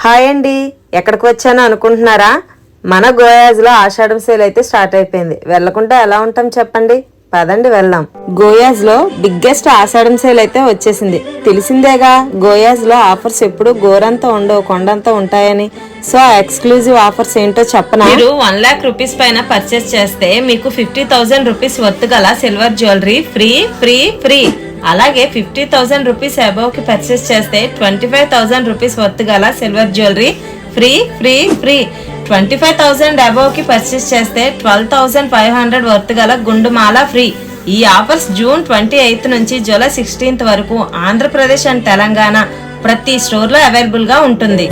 Hi అండి, ఎక్కడికి వచ్చాను అనుకుంటున్నారా? మన గోయాజ్లో ఆషాఢం సేల్ అయితే స్టార్ట్ అయిపోయింది. వెళ్ళకుంటే ఎలా ఉంటాం చెప్పండి, పదండి వెళ్దాం. గోయాజ్లో బిగ్గెస్ట్ ఆషాఢం సేల్ అయితే వచ్చేసింది. తెలిసిందేగా, గోయాజ్లో ఆఫర్స్ ఎప్పుడు గోరంతా ఉండవు, కొండంతా ఉంటాయని. సో ఆ ఎక్స్క్లూజివ్ ఆఫర్స్ ఏంటో చెప్పనా? మీరు 1 lakh రూపీస్ పైన పర్చేస్ చేస్తే మీకు 50,000 రూపీస్ వర్త్ గల silver jewellery free free free. అలాగే 50,000 రూపీస్ అబౌవ్ కి పర్చేస్ చేస్తే 25,000 రూపీస్ వర్త్ గల silver jewellery free free free. 25,000 above కి పర్చేస్ చేస్తే 12,500 వర్త్ గల గుండుమాల ఫ్రీ. ఈ ఆఫర్స్ జూన్ 28 నుంచి జూలై 16 వరకు ఆంధ్రప్రదేశ్ అండ్ తెలంగాణ ప్రతి స్టోర్ లో అవైలబుల్ గా ఉంటుంది.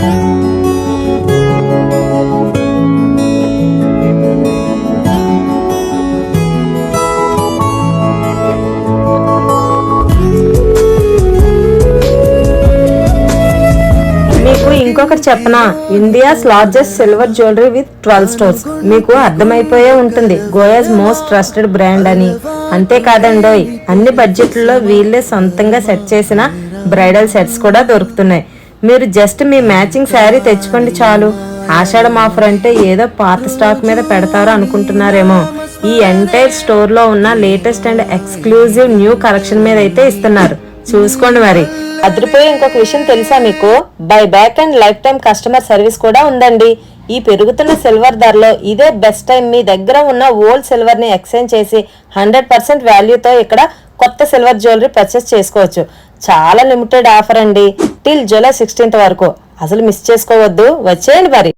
ఇంకొకటి చెప్పనా, India's largest silver jewellery with 12 stores. మీకు అర్థమైపోయే ఉంటుంది గోయాస్ మోస్ట్ ట్రస్టెడ్ బ్రాండ్ అని. అంతేకాదండోయ్, అన్ని బడ్జెట్లలో వీళ్ళే సొంతంగా సెట్ చేసిన బ్రైడల్ సెట్స్ కూడా దొరుకుతున్నాయి. మీరు జస్ట్ మీ మ్యాచింగ్ శారీ తెచ్చుకోండి చాలు. ఆషాఢం ఆఫర్ అంటే ఏదో పాత స్టాక్ మీద పెడతారో అనుకుంటున్నారేమో. ఈ ఎంటైర్ స్టోర్ లో ఉన్న latest and exclusive new collection మీద అయితే ఇస్తున్నారు, చూసుకోండి మరి. అదిరిపోయే ఇంకొక విషయం తెలుసా మీకు? Buy back and life time customer service కూడా ఉందండి. ఈ పెరుగుతున్న సిల్వర్ ధరలో ఇదే బెస్ట్ టైం. మీ దగ్గర ఉన్న ఓల్డ్ సిల్వర్ ని ఎక్స్చేంజ్ చేసి 100% వాల్యూతో ఇక్కడ కొత్త సిల్వర్ జ్యువెలరీ పర్చేస్ చేసుకోవచ్చు. చాలా లిమిటెడ్ ఆఫర్ అండి, టిల్ జూలై 16 వరకు. అసలు మిస్ చేసుకోవద్దు, వచ్చేయండి మరి.